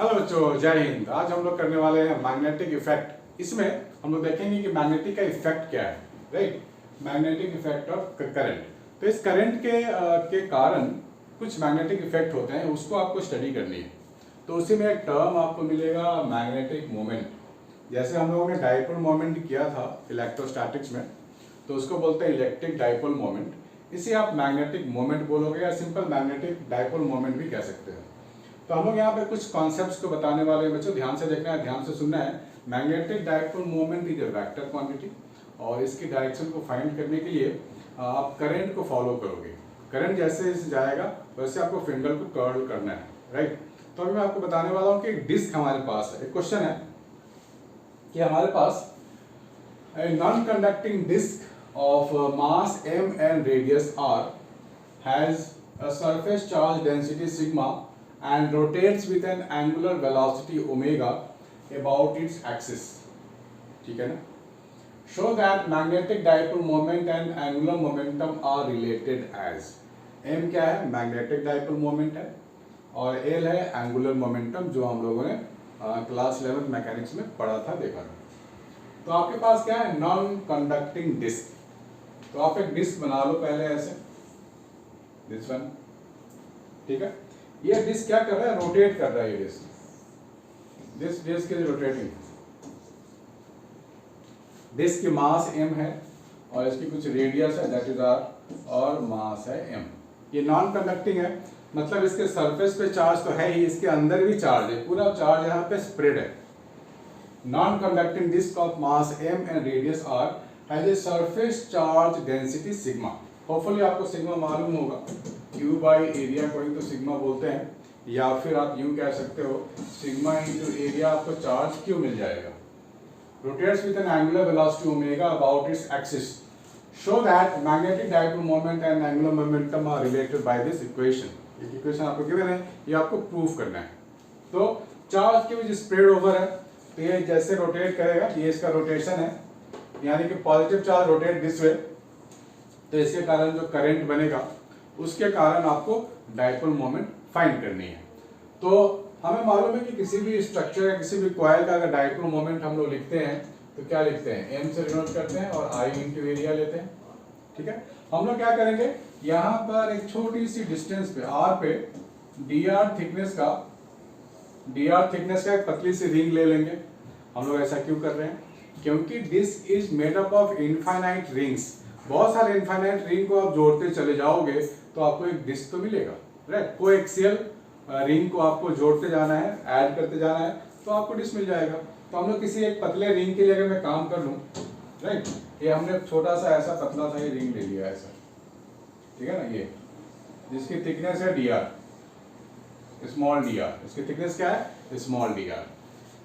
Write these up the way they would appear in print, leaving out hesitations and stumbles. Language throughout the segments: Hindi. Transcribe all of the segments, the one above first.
हेलो बच्चों, जय हिंद। आज हम लोग करने वाले हैं मैग्नेटिक इफेक्ट। इसमें हम लोग देखेंगे कि मैग्नेटिक का इफेक्ट क्या है, right. Magnetic effect of current. तो इस करंट के कारण कुछ मैग्नेटिक इफेक्ट होते हैं, उसको आपको स्टडी करनी है। तो उसी में एक टर्म आपको मिलेगा मैग्नेटिक मोमेंट। जैसे हम लोगों ने डाइपोल मोमेंट किया था इलेक्ट्रोस्टैटिक्स में, तो उसको बोलते हैं इलेक्ट्रिक डाइपोल मोमेंट। इसे आप मैग्नेटिक मोमेंट बोलोगे या सिंपल मैग्नेटिक डाइपोल मोमेंट भी कह सकते हैं। तो हम लोग यहाँ पे कुछ कॉन्सेप्ट्स को बताने वाले हैं बच्चों, ध्यान से देखना है, ध्यान से सुनना है। Magnetic dipole moment is a vector quantity और इसकी डायरेक्शन को फाइंड करने के लिए आप करंट को फॉलो करोगे। करंट जैसे जाएगा वैसे आपको फिंगर को कर्ल करना है, राइट। तो अभी मैं आपको बताने वाला हूँ कि एक डिस्क हमारे पास है। एक क्वेश्चन है कि हमारे पास non conducting disc of mass m and radius r has a surface charge density sigma and rotates with an angular velocity omega about its axis। ठीक है ना। Show that magnetic dipole moment and angular momentum are related as। m क्या है? मैग्नेटिक डाइपोल मोमेंट है और l है एंगुलर मोमेंटम, जो हम लोगों ने क्लास 11 मैकेनिक्स में पढ़ा था, देखा था। तो आपके पास क्या है? Non conducting disc. तो आप एक डिस्क बना लो पहले ऐसे, दिस वन, ठीक है। ये डिस्क क्या कर रहा है? रोटेट कर रहा है। ये डिस्क इज रोटेटिंग। डिस्क की मास m है और इसकी कुछ रेडियस है, दैट इज r, और मास है m। ये नॉन कंडक्टिंग है, मतलब इसके सरफेस पे चार्ज तो है ही, इसके अंदर भी चार्ज है, पूरा चार्ज यहाँ पे स्प्रेड है। Non conducting disc of mass m and radius r has a surface charge density sigma. Hopefully आपको सिग्मा मालूम होगा, Q बाई एरिया को ही तो सिग्मा बोलते हैं, या फिर आप यूं कह सकते हो सिग्मा इंटू एरिया, आपको चार्ज Q मिल जाएगा। Rotates with an angular velocity omega about its axis. Show that magnetic dipole moment and angular momentum are related by this equation. एक इक्वेशन आपको गिवन है, ये आपको प्रूफ करना है। तो चार्ज के बीच स्प्रेड ओवर है, तो ये जैसे रोटेट करेगा, ये इसका रोटेशन है, यानी कि positive charge rotate this way, तो इसके कारण जो करंट बनेगा उसके कारण आपको डाइपोल मोमेंट फाइंड करनी है। तो हमें मालूम है कि किसी भी स्ट्रक्चर या किसी भी कॉइल का अगर डाइपोल मोमेंट हम लोग लिखते हैं तो क्या लिखते हैं? m से डिनोट करते हैं और I इंटू एरिया लेते हैं, ठीक है। हम लोग क्या करेंगे, यहाँ पर एक छोटी सी डिस्टेंस पे r पे dr थिकनेस का एक पतली सी रिंग ले लेंगे। हम लोग ऐसा क्यों कर रहे हैं? क्योंकि disc is made up of infinite rings. बहुत सारे इनफाइनाइट रिंग को आप जोड़ते चले जाओगे तो आपको एक डिस्क तो मिलेगा, राइट। कोएक्सियल रिंग को आपको जोड़ते जाना है, ऐड करते जाना है, तो आपको डिस्क मिल जाएगा। तो हम लोग किसी एक पतले रिंग के लिए अगर मैं काम कर लूँ, राइट, ये हमने छोटा सा ऐसा पतला सा ये रिंग ले लिया ऐसा, ठीक है ना, ये जिसकी थिकनेस है dr, स्मॉल dr, इसकी थिकनेस क्या है? Small dr।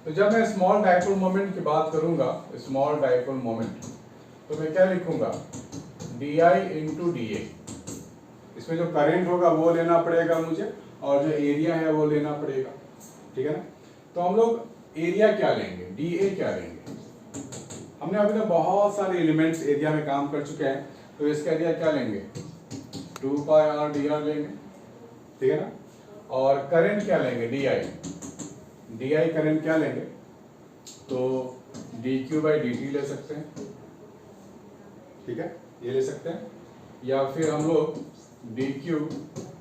तो जब मैं स्मॉल डाइपोल मोमेंट की बात करूंगा, स्मॉल डाइपोल मोमेंट, तो मैं क्या लिखूंगा? di into da। इसमें जो करंट होगा वो लेना पड़ेगा मुझे, और जो एरिया है वो लेना पड़ेगा, ठीक है ना। तो हम लोग एरिया क्या लेंगे? da क्या लेंगे? हमने अभी तक बहुत सारे एलिमेंट्स एरिया में काम कर चुके हैं, तो इसका एरिया क्या लेंगे? 2 पाई r dr लेंगे, ठीक है ना। और करंट क्या लेंगे? di करंट क्या लेंगे? तो dq बाई dt ले सकते हैं, ठीक है, ये ले सकते हैं। या फिर हम लोग dq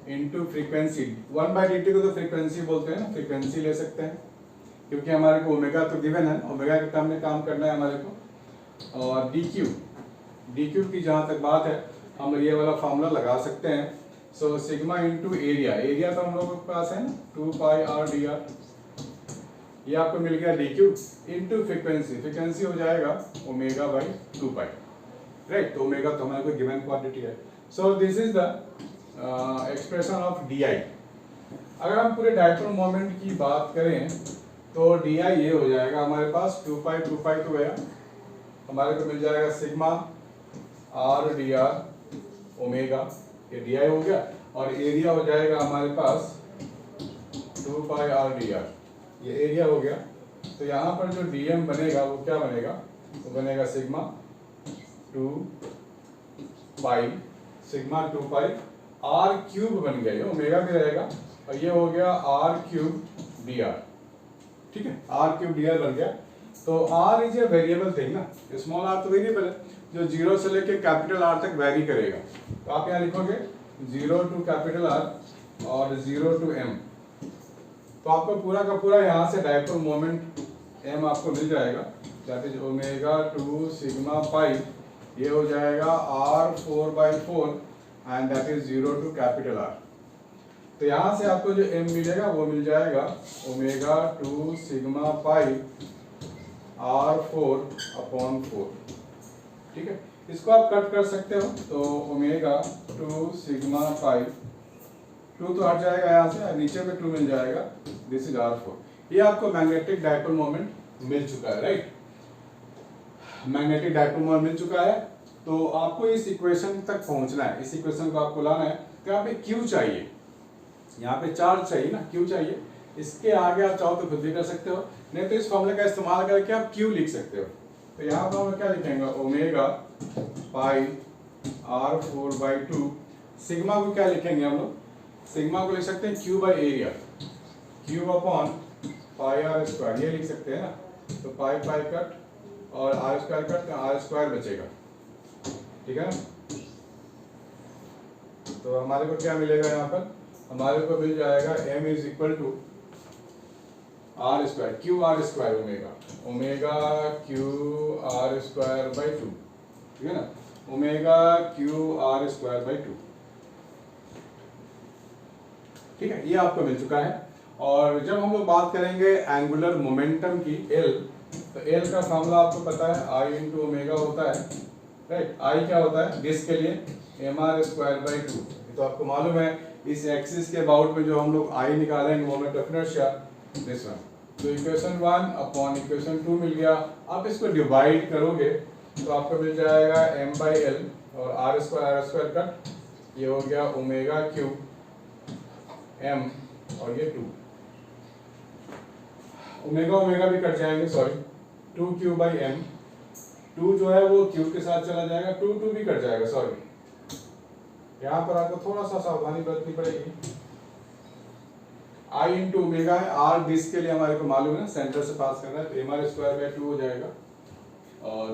into frequency, 1 by dt को तो फ्रीक्वेंसी बोलते हैं ना, फ्रीक्वेंसी ले सकते हैं, क्योंकि हमारे को ओमेगा तो गिवन है, ओमेगा के टर्म में काम करना है हमारे को। और dq की जहाँ तक बात है, हम ये वाला फॉर्मूला लगा सकते हैं। सो सिग्मा इंटू एरिया तो हम लोगों के पास है ना, 2 पाई r dr, ये आपको मिल गया dq इंटू फ्रीक्वेंसी हो जाएगा ओमेगा बाई 2 पाई, राइट। तो ओमेगा तो हमारे को गिवन क्वांटिटी है। So this is the expression of di। अगर हम पूरे डाइपोल मोमेंट की बात करें तो di ये हो जाएगा हमारे पास 2 पाई तो गया, हमारे को मिल जाएगा सिग्मा r dr ओमेगा, ये di हो गया, और एरिया हो जाएगा हमारे पास 2 पाई r dr, ये एरिया हो गया। तो यहाँ पर जो dm बनेगा वो क्या बनेगा? वो बनेगा सिग्मा 2 पाई r क्यूब बन गया, ये ओमेगा भी रहेगा, और ये हो गया r क्यूब dr, ठीक है, आर क्यूब डी आर बन गया। तो R is a variable thing ना, स्मॉल आर तो वेरिएबल है जो जीरो से लेके कैपिटल आर तक वैरी करेगा। तो आप यहाँ लिखोगे 0 टू कैपिटल आर और 0 टू एम। तो आपको पूरा का पूरा यहाँ से डायपोल मोमेंट एम आपको मिल जाएगा, that is omega two sigma pi, ये हो जाएगा R4/4 and that is 0 to capital R. तो यहाँ से आपको जो m मिलेगा वो मिल जाएगा ओमेगा टू सिग्मा पाई R4/4। ठीक है, इसको आप कट कर सकते हो, तो ओमेगा टू सिग्मा पाई, 2 तो हट जाएगा यहाँ से, नीचे पे 2 मिल जाएगा, दिस इज R4। ये आपको मैग्नेटिक डायपोल मोमेंट मिल चुका है, राइट। मैग्नेटिक डायपोल मोमेंट मिल चुका है, तो आपको इस इक्वेशन तक पहुंचना है, इस इक्वेशन को आपको लाना है। तो यहाँ पे Q चाहिए, यहाँ पे चार्ज चाहिए ना, Q चाहिए। इसके आगे आप चाहो तो खुद भी कर सकते हो, नहीं तो इस फॉर्मूले का इस्तेमाल करके आप Q लिख सकते हो। तो यहाँ पर हम क्या लिखेंगे, ओमेगा पाई R4/2। सिग्मा को क्या लिखेंगे हम लोग, सिग्मा को लिख सकते हैं Q by area, Q upon pi are square, ये लिख सकते हैं ना। तो पाई पाई कट और R square cut, R square बचेगा, ठीक है ना। तो हमारे को क्या मिलेगा यहाँ पर, हमारे को मिल जाएगा m is equal to R square, Q R square omega, omega Q R square by 2, ठीक है ना, omega Q R square by 2। ठीक है, ये आपको मिल चुका है। और जब हम लोग बात करेंगे एंगुलर मोमेंटम की L, तो L का फॉर्मूला आपको पता है, I इंटू ओमेगा होता है, राइट। I क्या होता है डिस्क के लिए, mr स्क्वायर बाई 2, तो आपको मालूम है इस एक्सिस के अबाउट में जो हम लोग I निकालेंगे moment of inertia, this one. तो इक्वेशन 1 अपॉन इक्वेशन 2 मिल गया। आप इसको डिवाइड करोगे तो आपको मिल जाएगा m बाई एल और आर स्क्वायर कट, ये हो गया ओमेगा क्यूब m और ये 2, ओमेगा ओमेगा भी कट जाएंगे, सॉरी 2q बाई m, 2 जो है वो क्यूब के साथ चला जाएगा, 2 भी कट जाएगा, सॉरी। यहाँ पर आपको थोड़ा सा सावधानी बरतनी पड़ेगी। I इंटू ओमेगा है, R डिस्क के लिए हमारे को मालूम है ना, सेंटर से पास करना है, तो mr स्क्वायर बाई 2 हो जाएगा। और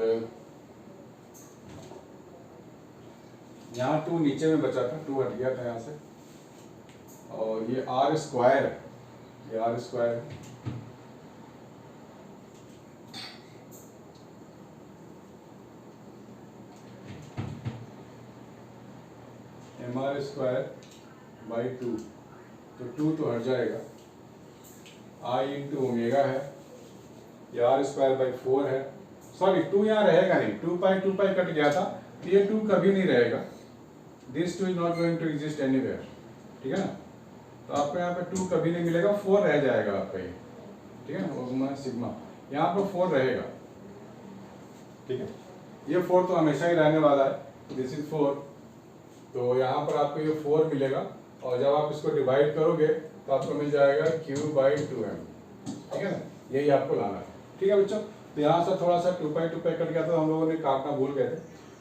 यहाँ 2 नीचे में बचा था, 2 हट गया था यहाँ से, और ये R स्क्वायर, ये R square mr square by 2, तो 2 तो हट जाएगा, I इंटू ओमेगा है, ये R स्क्वायर बाई 4 है, सॉरी 2 यहाँ रहेगा नहीं, 2 पाई कट गया था, तो ये 2 कभी नहीं रहेगा, this 2 is not going to exist anywhere, ठीक है ना। तो आपको यहाँ पे 2 कभी नहीं मिलेगा, 4 रह जाएगा आपका ये, ठीक है ना, ओमेगा सिग्मा, यहाँ पर 4 रहेगा, ठीक है। ये 4 तो हमेशा ही रहने वाला है, दिस इज 4, तो यहाँ पर आपको ये 4 मिलेगा, और जब आप इसको डिवाइड करोगे तो आपको मिल जाएगा q बाई 2m, ठीक है ना, यही आपको लाना है, ठीक है बच्चों। तो यहाँ से थोड़ा सा 2 पाई कट गया था, हम लोगों ने काटना भूल गए थे।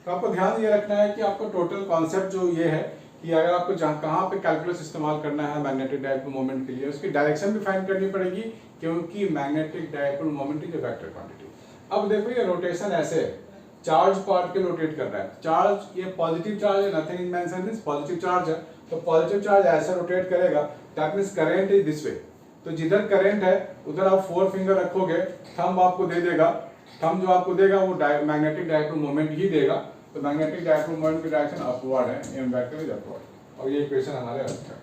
तो आपको ध्यान ये रखना है कि आपको टोटल कॉन्सेप्ट जो ये है कि अगर आपको जहाँ कहाँ पे कैलकुलस इस्तेमाल करना है मैग्नेटिक डायपोल मोमेंट के लिए, उसकी डायरेक्शन भी फाइंड करनी पड़ेगी, क्योंकि magnetic dipole moment is a vector quantity. अब देखो ये रोटेशन ऐसे है, चार्ज पार्ट के रोटेट कर रहा है, चार्ज ये पॉजिटिव चार्ज है, nothing in mention this positive charge है, तो पॉजिटिव चार्ज ऐसा रोटेट करेगा, that means current is this way. तो जिधर करंट है उधर आप 4 फिंगर रखोगे, थंब आपको दे देगा, थंब जो आपको देगा वो मैग्नेटिक डायपोल मोमेंट ही देगा। तो मैग्नेटिक डायपोल मोमेंट की डायरेक्शन अपवर्ड है, m वेक्टर इज अपवर्ड, और ये इक्वेशन हमारे अच्छा है,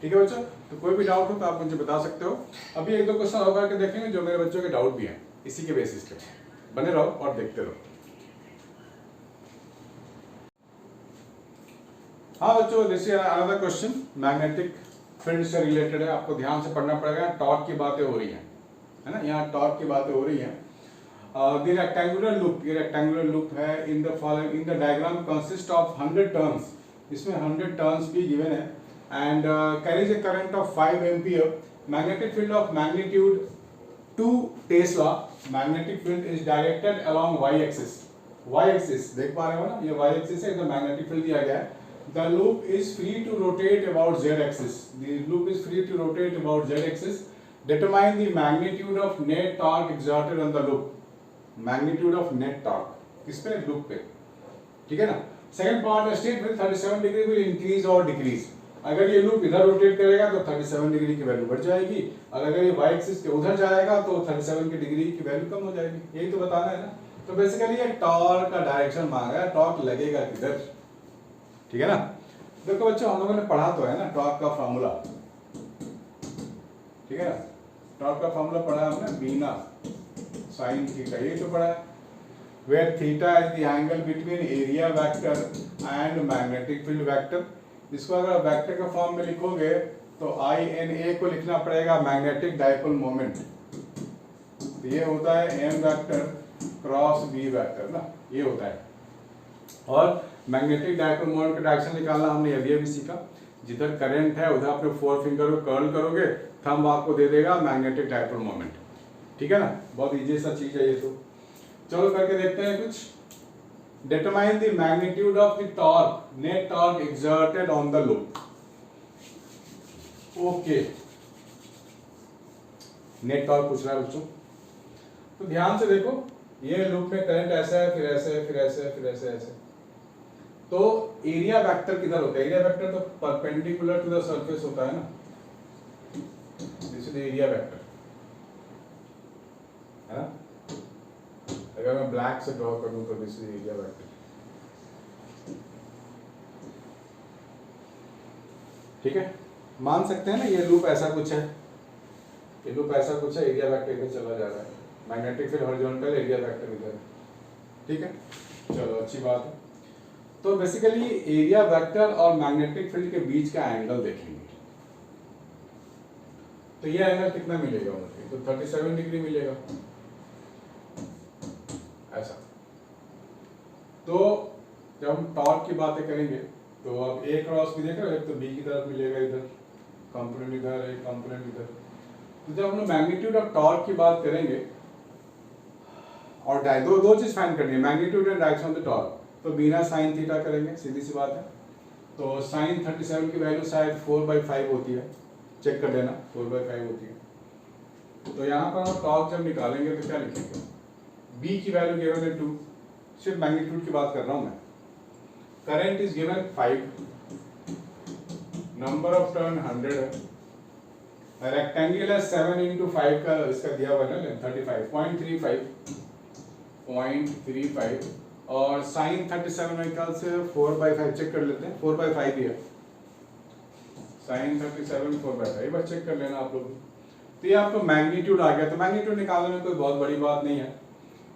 ठीक है बच्चों। तो कोई भी डाउट हो तो आप मुझे बता सकते हो। अभी 1-2 क्वेश्चन और करके देखेंगे जो मेरे बच्चों के डाउट भी हैं, इसी के बेसिस पे बने रहो और देखते रहो। हाँ बच्चों, this is another question, magnetic field से रिलेटेड है, आपको ध्यान से पढ़ना पड़ेगा, टॉर्क की बातें हो रही हैं, है ना, यहाँ टॉर्क की बातें हो रही हैं। द रेक्टेंगुलर लूप, ये रेक्टेंगुलर लूप है, in the following, in the diagram consist of 100 turns, इसमें 100 टर्न्स भी गिवन है, and carries A current of 5 ampere, magnetic field of magnitude 2 Tesla, magnetic field is directed along y axis, y axis देख पा रहे हो ना, ये y एक्सिस है, इधर मैग्नेटिक फील्ड दिया गया है। The loop is free to rotate about z axis. The loop is free to rotate about z axis. Determine the magnitude of net torque exerted on the loop, magnitude of net torque किस पे, लूप पे, ठीक है ना। Second part state with 37 degree will increase और डिक्रीज, अगर ये लूप इधर रोटेट करेगा तो 37 डिग्री की वैल्यू बढ़ जाएगी, और अगर ये वाई एक्सिस के उधर जाएगा तो 37 की डिग्री की वैल्यू कम हो जाएगी, यही तो बताना है ना। तो बेसिकली ये टॉर्क का डायरेक्शन मांगा है, टॉर्क लगेगा किधर, ठीक है ना। देखो बच्चों हम लोगों ने पढ़ा तो है ना टॉर्क का फॉर्मूला, ठीक है ना, टॉर्क का फॉर्मूला पढ़ा हमने, बीना साइन थीटा, ये तो पढ़ा है, where theta is the angle between area vector and magnetic field vector। इसको अगर वेक्टर के फॉर्म में लिखोगे तो आई एन ए को लिखना पड़ेगा मैग्नेटिक डाइपोल मोमेंट, तो ये होता है M vector cross B vector ना, ये होता है। और मैग्नेटिक डाइपोल मोमेंट का डायरेक्शन निकालना हमने अभी अभी सीखा, जिधर करंट है उधर अपने 4 फिंगर को कर्ल करोगे, थंब आपको दे देगा मैग्नेटिक डाइपोल मोमेंट, ठीक है ना, बहुत इजी सा चीज है ये तो। चलो करके देखते हैं कुछ। Determine the magnitude of the torque, net torque exerted on the loop. Okay, net torque पूछ रहा है बच्चों, तो ध्यान से देखो, ये लूप में करंट ऐसा है, फिर ऐसे है, फिर ऐसे है, फिर ऐसे ऐसे, तो एरिया वेक्टर किधर होता है, एरिया वेक्टर तो परपेंडिकुलर टू द सरफेस होता है ना, दिस इज एरिया वेक्टर, है ना। अगर मैं ब्लैक से ड्रॉ करूं तो दिस इज एरिया वेक्टर, ठीक है, मान सकते हैं ना ये लूप ऐसा कुछ है, ये लूप ऐसा कुछ है, एरिया वेक्टर इधर चला जा रहा है, magnetic field horizontal, area vector इधर, ठीक है, चलो अच्छी बात है। तो बेसिकली एरिया वेक्टर और मैग्नेटिक फील्ड के बीच का एंगल देखेंगे, तो ये एंगल कितना मिलेगा मुझे, तो 37 डिग्री मिलेगा ऐसा। तो जब हम टॉर्क की बातें करेंगे तो अब ए क्रॉस भी देख रहे हो, एक तो बी की तरफ मिलेगा इधर, कंपोनेंट इधर, एक कंपोनेंट इधर। तो जब हम लोग मैग्नीट्यूड ऑफ टॉर्क की बात करेंगे और दो चीज फाइंड करनी है, magnitude and direction of the torque, तो बिना साइन थीटा करेंगे, सीधी सी बात है। तो साइन 37 की वैल्यू शायद 4/5 होती है, चेक कर लेना, 4/5 होती है। तो यहाँ पर हम टॉर्क जब निकालेंगे तो क्या लिखेंगे, बी की वैल्यू गिवन है 2, सिर्फ मैग्नीट्यूड की बात कर रहा हूं मैं। Current is given 5, number of turn 100 है, रेक्टेंगल है 7 × 5 का इसका दिया हुआ है 35, 0.35 और साइन 37 मेरे ख्याल से 4/5, चेक कर लेते हैं, 4/5 ही है, साइन 37 4/5, बस चेक कर लेना आप लोग। तो ये आपको मैग्नीट्यूड आ गया, तो मैग्नीट्यूड निकालने में कोई बहुत बड़ी बात नहीं है,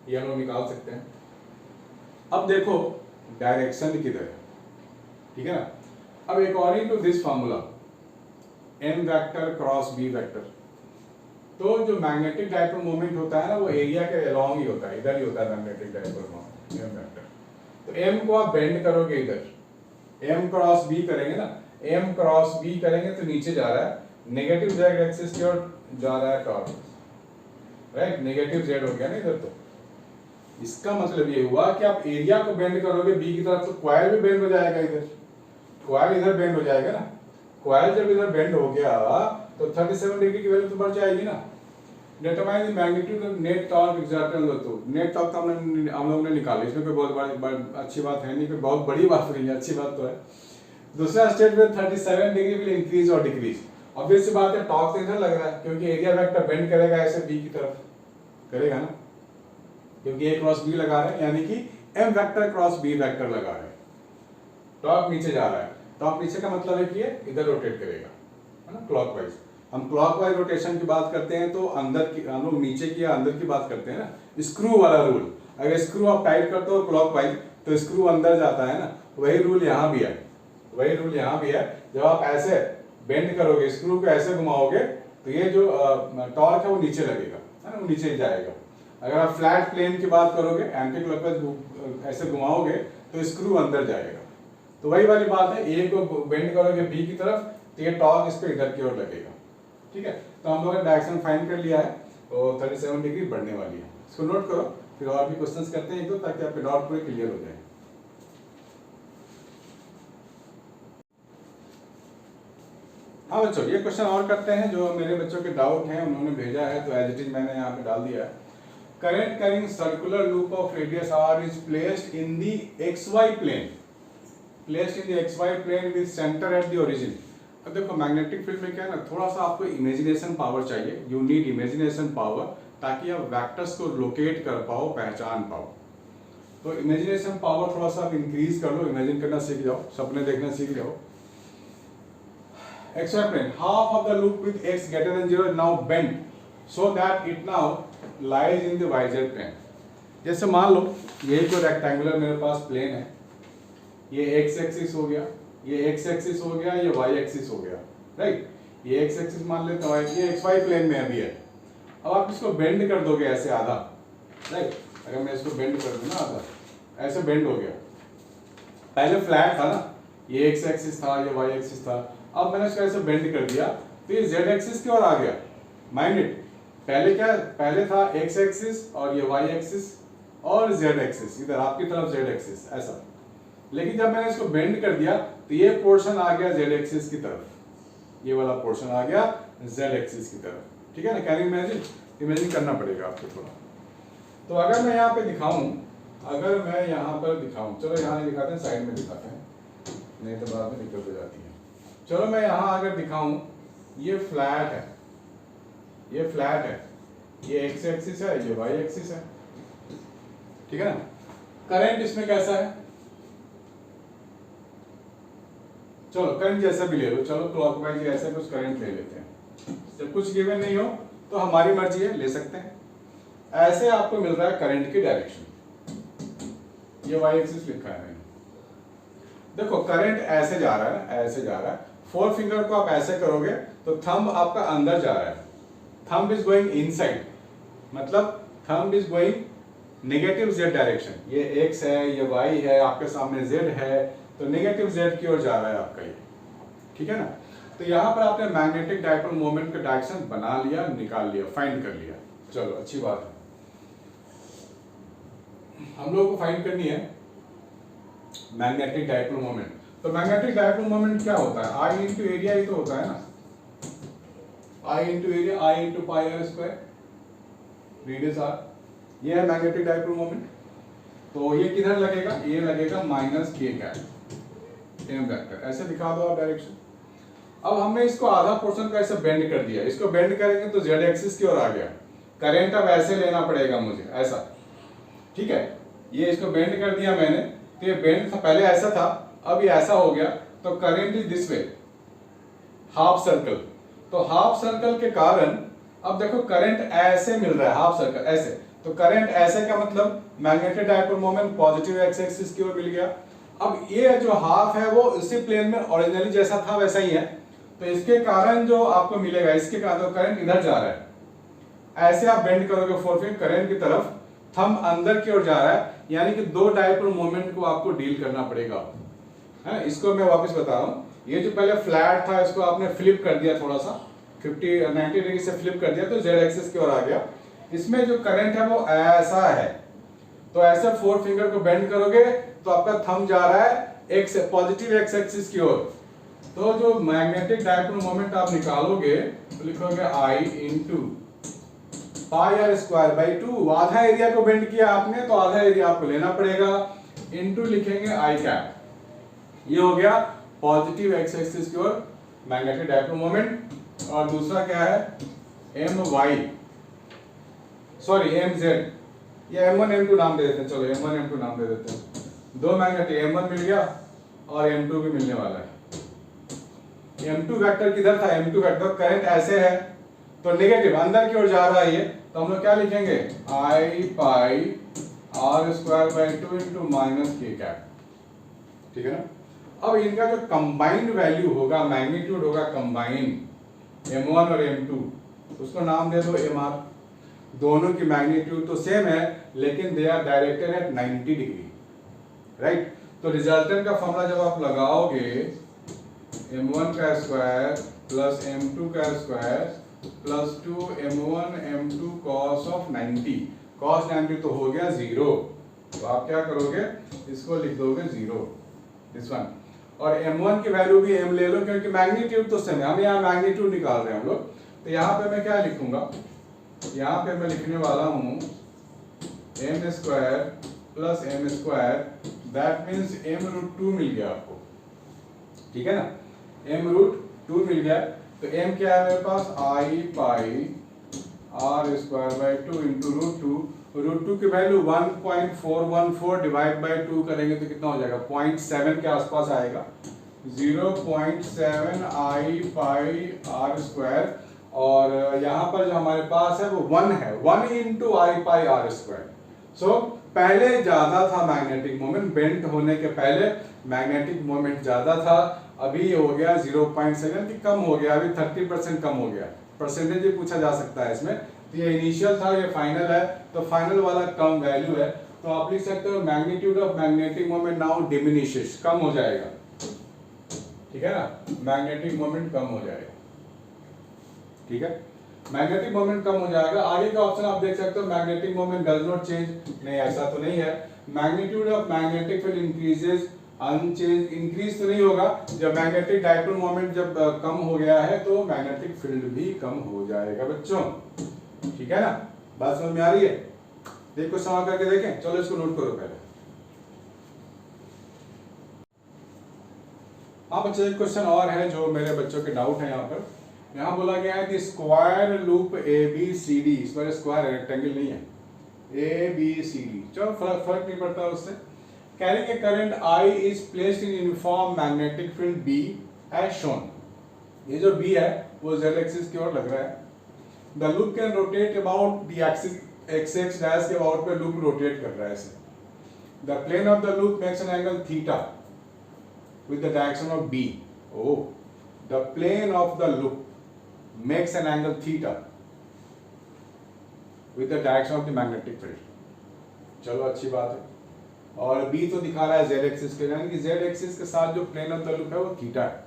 ये हम लोग निकाल सकते हैं। अब देखो डायरेक्शन किधर है, ठीक है ना। अब according to this formula M vector cross B vector, तो जो मैग्नेटिक डाइपोल मोमेंट होता है ना वो एरिया के अलोंग ही होता है, इधर ही होता है magnetic dipole moment M vector. तो एम को आप बेंड करोगे इधर, एम क्रॉस बी करेंगे ना, एम क्रॉस बी करेंगे तो नीचे जा रहा है, नेगेटिव जेड एक्सिस की ओर जा रहा है टॉर्क, राइट, नेगेटिव जेड हो गया ना इधर। तो इसका मतलब ये हुआ कि आप एरिया को बेंड करोगे बी की तरफ तो कॉइल भी बेंड हो जाएगा, इधर कॉइल इधर बेंड हो जाएगा ना। कॉइल जब इधर बेंड हो गया तो 37 डिग्री की वैल्यू तो बढ़ जाएगी ना। Determine the magnitude of net torque exerted on the loop, net torque तो हम लोगों ने निकाला, इसमें कोई बहुत बड़ी अच्छी बात है नहीं, कोई बहुत बड़ी बात नहीं है, अच्छी बात तो है। दूसरा स्टेट में 37 डिग्री विल इंक्रीज और डिक्रीज, ऑब्वियस सी बात है टॉर्क तो इधर लग रहा है क्योंकि एरिया वेक्टर बेंड करेगा ऐसे बी की तरफ करेगा ना, क्योंकि ए क्रॉस बी लगा रहे हैं, यानी कि M vector cross B vector लगा रहे हैं। टॉर्क नीचे जा रहा है, टॉर्क नीचे का मतलब है कि ये इधर रोटेट करेगा, है ना, क्लॉकवाइज। हम क्लॉकवाइज रोटेशन की बात करते हैं तो अंदर की, हम लोग नीचे की या अंदर की बात करते हैं ना, स्क्रू वाला रूल। अगर स्क्रू आप टाइट करते हो क्लॉकवाइज तो स्क्रू अंदर जाता है ना, वही रूल यहाँ भी है, वही रूल यहाँ भी है। जब आप ऐसे बेंड करोगे, स्क्रू को ऐसे घुमाओगे तो ये जो टॉर्क है वो नीचे लगेगा, है ना, वो नीचे जाएगा। अगर आप फ्लैट प्लेन की बात करोगे, एंटी क्लॉकवाइज ऐसे घुमाओगे तो स्क्रू अंदर जाएगा। तो वही वाली बात है, ए को बेंड करोगे बी की तरफ तो ये टॉर्क इस पे इधर की ओर लगेगा, ठीक है। तो हम लोगों ने डायरेक्शन फाइंड कर लिया है और 37 डिग्री बढ़ने वाली है, इसको नोट करो, फिर और भी क्वेश्चंस करते हैं एक दो ताकि आपके डाउट पूरे क्लियर हो जाए। हाँ बच्चों, ये क्वेश्चन और करते हैं जो मेरे बच्चों के डाउट हैं, उन्होंने भेजा है तो एज इट इज मैंने यहाँ पे डाल दिया है। Current carrying circular loop of radius r is placed in the xy plane, placed in the xy plane with centre at the origin. अब देखो मैग्नेटिक फील्ड में क्या है ना, थोड़ा सा आपको इमेजिनेशन पावर चाहिए, यू नीड इमेजिनेशन पावर, ताकि आप वेक्टर्स को लोकेट कर पाओ, पहचान पाओ। तो इमेजिनेशन पावर थोड़ा सा आप इंक्रीज कर लो, इमेजिन करना सीख जाओ, सपने देखना सीख जाओ। XY plane, half of the loop with x greater than 0 is now bent so that it now lies in the YZ plane। जैसे मान लो यही कोई रेक्टेंगुलर मेरे पास प्लेन है, ये x एक्सिस हो गया, ये x एक्सिस हो गया, ये y एक्सिस हो गया, राइट। ये x एक्सिस मान लेते हैं, ये XY प्लेन में अभी है। अब आप इसको बेंड कर दोगे ऐसे आधा, राइट। अगर मैं इसको बेंड कर दूं ना आधा, ऐसे बेंड हो गया। पहले फ्लैट था ना, ये x एक्सिस था, ये y एक्सिस था, अब मैंने इसको ऐसे बेंड कर दिया तो ये z एक्सिस की ओर आ गया। माइंड इट, पहले क्या, पहले था x एक्सिस और ये y एक्सिस और z एक्सिस, इधर आपकी तरफ z एक्सिस ऐसा। लेकिन जब मैंने इसको बेंड कर दिया तो ये पोर्शन आ गया z एक्सिस की तरफ, ये वाला पोर्शन आ गया z एक्सिस की तरफ। ठीक है ना, कैन यू इमेजिन? इमेजिन करना पड़ेगा आपको थोड़ा। तो अगर मैं यहाँ पे दिखाऊं, अगर मैं यहाँ पर दिखाऊं, चलो यहाँ नहीं दिखाते हैं, साइड में दिखाते हैं, नहीं तो बाद में दिक्कत हो जाती है। चलो मैं यहाँ अगर दिखाऊं, ये फ्लैट है, ये फ्लैट है, ये x एक्सिस है, ये y एक्सिस है, ठीक है ना। करंट इसमें कैसा है, चलो करंट जैसा भी ले लो, चलो क्लॉकवाइज ऐसा कुछ करंट ले लेते हैं। जब कुछ गिवन नहीं हो तो हमारी मर्जी है, ले सकते हैं। ऐसे आपको मिल रहा है करंट की डायरेक्शन, ये y एक्सिस लिखा है मैंने। देखो करंट ऐसे जा रहा है, ऐसे जा रहा है, फोर फिंगर को आप ऐसे करोगे तो थंब आपका अंदर जा रहा है, थंब इज गोइंग इनसाइड, मतलब thumb is going negative z direction. ये x है, ये y है, आपके सामने z है, तो नेगेटिव z की ओर जा रहा है आपका ये, ठीक है ना। तो यहाँ पर आपने मैग्नेटिक डाइपोल मोमेंट का डायरेक्शन बना लिया, निकाल लिया, फाइंड कर लिया। चलो अच्छी बात है, हम लोगों को फाइंड करनी है मैग्नेटिक डाइपोल मोमेंट। तो मैग्नेटिक डाइपोल मोमेंट क्या होता है, I इंटू एरिया ही तो होता है ना, I into area, I into pi are square, radius r, ये है मैग्नेटिक डाइपोल मोमेंट। तो ये किधर लगेगा, ये लगेगा minus k cap m vector, ऐसे दिखा दो आप डायरेक्शन। अब हमने इसको आधा पोर्शन का ऐसे बेंड कर दिया, इसको बेंड करेंगे तो z एक्सिस की ओर आ गया। करंट अब ऐसे लेना पड़ेगा मुझे, ऐसा, ठीक है। ये इसको बेंड कर दिया मैंने, तो ये बेंड था, पहले ऐसा था, अब ये ऐसा हो गया, तो current is this way, half circle. तो हाफ सर्कल के कारण अब देखो करंट ऐसे मिल रहा है, हाफ सर्कल ऐसे, तो करंट ऐसे का मतलब magnetic dipole moment positive x axis की ओर मिल गया। अब ये जो हाफ है वो इसी प्लेन में ओरिजिनली जैसा था वैसा ही है, तो इसके कारण जो आपको मिलेगा, इसके कारण तो करंट इधर जा रहा है, ऐसे आप बेंड करोगे फोर फिंगर करंट की तरफ, थंब अंदर की ओर जा रहा है, यानी कि दो डाइपोल मोमेंट को आपको डील करना पड़ेगा, है। इसको मैं वापस बता रहा हूँ, ये जो पहले फ्लैट था इसको आपने फ्लिप कर दिया, थोड़ा सा 90 डिग्री से फ्लिप कर दिया तो z एक्सिस की ओर आ गया। इसमें जो करंट है वो ऐसा है, तो ऐसे फोर फिंगर को बेंड करोगे तो आपका थंब जा रहा है x पॉजिटिव x एक्सिस की ओर। तो जो मैग्नेटिक डाइपोल मोमेंट आप निकालोगे तो लिखोगे I into pi are square by 2, आधा एरिया को बेंड किया आपने तो आधा एरिया आपको लेना पड़ेगा, इंटू लिखेंगे I कैप, ये हो गया पॉजिटिव x एक्सिस की ओर मैग्नेटिक डाइपोल मोमेंट। और दूसरा क्या है, my, सॉरी mz, ये m1 m2 नाम दे देते हैं, चलो m1 m2 नाम दे देते हैं। दो मैग्नेटिक m1 मिल गया और m2 भी मिलने वाला है। m2 वेक्टर किधर था, m2 वेक्टर करंट ऐसे है तो नेगेटिव अंदर की ओर जा रहा है ये, तो हम लोग क्या लिखेंगे, I pi r square by 2 into minus k cap, ठीक है ना। अब इनका जो कंबाइंड वैल्यू होगा, मैग्नीट्यूड होगा कंबाइंड, m1 और m2, उसको नाम दे दो mr। दोनों की मैग्नीट्यूड तो सेम है लेकिन they are directed at 90 degree, right. तो रिजल्टेंट का फॉर्मूला जब आप लगाओगे, m1 का स्क्वायर प्लस m2 का square plus 2 m1 m2 cos of 90, cos 90 तो हो गया 0, तो आप क्या करोगे, इसको लिख दोगे 0, दिस वन। और m1 की वैल्यू भी m ले लो, क्योंकि मैग्नीट्यूड तो सेम है, हम यहाँ मैग्नीट्यूड निकाल रहे हैं हम लोग। तो यहाँ पे मैं क्या लिखूंगा, यहाँ पे मैं लिखने वाला हूँ m square plus m square, that means m√2 मिल गया आपको, ठीक है ना, m√2 मिल गया। तो m क्या है मेरे पास, i pi r square by 2 into √2 की वैल्यू 1.414 डिवाइड बाई 2 करेंगे तो कितना हो जाएगा, 0.7 के आसपास आएगा, 0.7 i पाई r स्क्वायर। और यहाँ पर जो हमारे पास है वो 1 है, 1 into I pi are square. So पहले ज्यादा था मैग्नेटिक मोमेंट, बेंट होने के पहले मैग्नेटिक मोमेंट ज्यादा था, अभी हो गया 0.7 की कम हो गया, अभी 30% कम हो गया। परसेंटेज भी पूछा जा सकता है इसमें, तो ये इनिशियल था, ये फाइनल है, तो फाइनल वाला कम वैल्यू है, तो आप लिख सकते हो magnitude of magnetic moment now diminishes, कम हो जाएगा, ठीक है ना, मैग्नेटिक मोमेंट कम हो जाएगा, ठीक है, मैग्नेटिक मोमेंट कम हो जाएगा। आगे का ऑप्शन आप देख सकते हो, magnetic moment does not change, नहीं ऐसा तो नहीं है। Magnitude of magnetic field increases unchanged, increase तो नहीं होगा, जब मैग्नेटिक डाइपोल मोमेंट जब कम हो गया है तो मैग्नेटिक फील्ड भी कम हो जाएगा बच्चों, ठीक है ना, बात समझ में आ रही है। देखो सवाल करके देखें, चलो इसको नोट करो पहले। हाँ बच्चों, एक क्वेश्चन और है जो मेरे बच्चों के डाउट है, यहाँ पर यहाँ बोला गया है कि स्क्वायर लूप ABCD, इस पर स्क्वायर है, रेक्टेंगल नहीं है, ABCD, चलो फर्क नहीं पड़ता उससे। Carrying a current I is placed in uniform magnetic field B as shown, ये जो B है वो Z एक्सिस की ओर लग रहा है। The loop can rotate about the axis, x dash के अबाउट पे लूप रोटेट कर रहा है ऐसे। The plane of the loop makes an angle theta with the direction of B. Oh, the plane of the loop makes an angle theta with the direction of the magnetic field. चलो अच्छी बात है। और B तो दिखा रहा है Z एक्सिस के, यानी कि Z एक्सिस के साथ जो प्लेन ऑफ द लूप है वो थीटा है।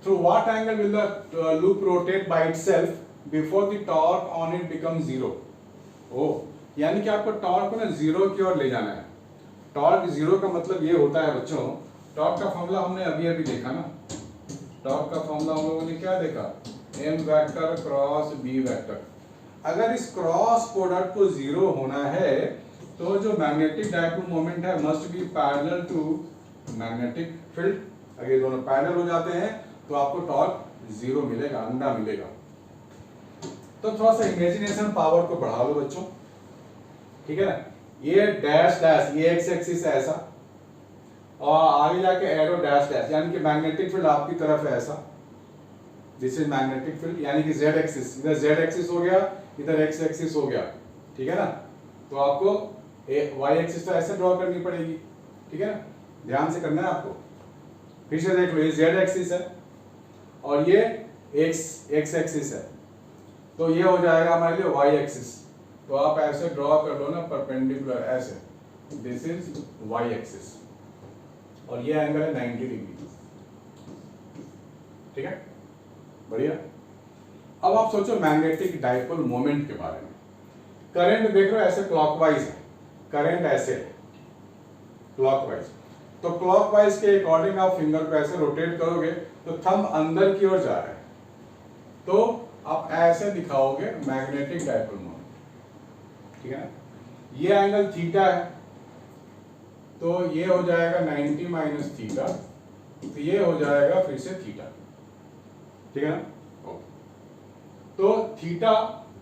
Through what angle will the loop rotate by itself before the torque on it becomes zero? Oh, यानी कि आपको टॉर्क को ना जीरो की ओर ले जाना है। टॉर्क जीरो का मतलब ये होता है बच्चों, टॉर्क का फॉर्मूला हमने अभी अभी देखा ना, टॉर्क का फॉर्मूला हम लोगों ने क्या देखा, m vector cross b vector. अगर इस क्रॉस प्रोडक्ट को जीरो होना है तो जो मैग्नेटिक डाइपोल मोमेंट है must be parallel to magnetic field. अगर ये दोनों पैरेलल हो जाते हैं तो आपको टॉर्क जीरो मिलेगा, अंडा मिलेगा। तो थोड़ा सा इमेजिनेशन पावर को बढ़ा लो बच्चों, ठीक है ना, ये डैश डैश, ये एक्स एक्सिस है ऐसा, और आगे जाके एरो डैश डैश, यानी कि मैग्नेटिक फील्ड आपकी तरफ है ऐसा, दिस इज मैग्नेटिक फील्ड, यानी कि जेड एक्सिस, इधर जेड एक्सिस हो गया, इधर एक्स एक्सिस हो गया, ठीक है ना। तो आपको वाई एक्सिस तो ऐसे ड्रॉ करनी पड़ेगी, ठीक है ना, ध्यान से करना है आपको। फिर से देख लो, ये जेड एक्सिस है और ये एक्स एक्सिस है, तो ये हो जाएगा हमारे लिए वाई एक्सिस। तो आप ऐसे ड्रॉ कर लो ना परपेंडिकुलर ऐसे, दिस इज वाई एक्सिस और ये एंगल है 90 डिग्री, ठीक है, बढ़िया। अब आप सोचो मैग्नेटिक डाइपोल मोमेंट के बारे में। करंट देख रहे हो ऐसे क्लॉकवाइज है, करंट ऐसे है क्लॉकवाइज, तो क्लॉकवाइज के अकॉर्डिंग आप फिंगर को ऐसे रोटेट करोगे तो थंब अंदर की ओर जा रहा है, तो आप ऐसे दिखाओगे मैग्नेटिक डाइपोल मोमेंट, ठीक है ना। ये एंगल थीटा है तो ये हो जाएगा 90 माइनस थीटा, तो ये हो जाएगा फिर से थीटा, ठीक है ना। तो थीटा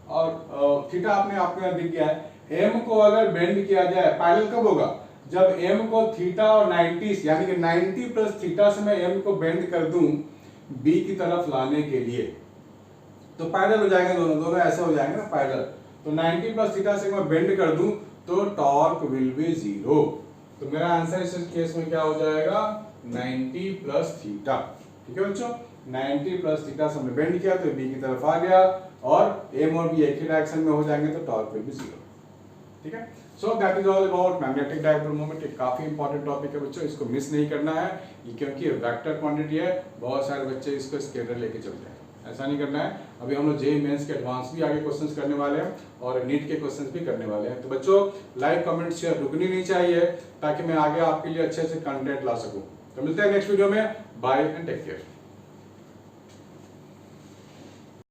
और थीटा आपने आपको यहाँ दिख गया है। एम को अगर बेंड किया जाए, पैरेलल कब होगा, जब एम को थीटा और 90 यानी कि 90 प्लस थीटा से मैं एम को बेंड कर दूं बी की तरफ लाने के लिए, तो पैरेलल हो जाएंगे दोनों ऐसे हो जाएंगे ना पैरेलल। तो 90 प्लस थीटा से मैं बेंड कर दूं तो टॉर्क विल बी जीरो। तो मेरा आंसर इस केस में क्या हो जाएगा, 90 प्लस थीटा, ठीक है बच्चों। 90 प्लस थीटा से हमने बेंड किया तो बी की तरफ आ गया और एम और बी एक ही डायरेक्शन में हो जाएंगे तो टॉर्क विल बी जीरो, ठीक है। So that is all about magnetic dipole moment. एक काफी इंपॉर्टेंट टॉपिक है बच्चों, इसको मिस नहीं करना है, ये क्योंकि वेक्टर क्वांटिटी है, बहुत सारे बच्चे इसको स्केलर लेके चलते हैं, ऐसा नहीं करना है। अभी हम लोग जेईई मेंस के एडवांस भी आगे क्वेश्चंस करने वाले हैं और नीट के क्वेश्चंस भी करने वाले हैं। तो बच्चों लाइक कमेंट शेयर रुकनी नहीं चाहिए ताकि मैं आगे आपके लिए अच्छे से कंटेंट ला सकूं। तो मिलते हैं नेक्स्ट वीडियो में, बाय एंड टेक केयर।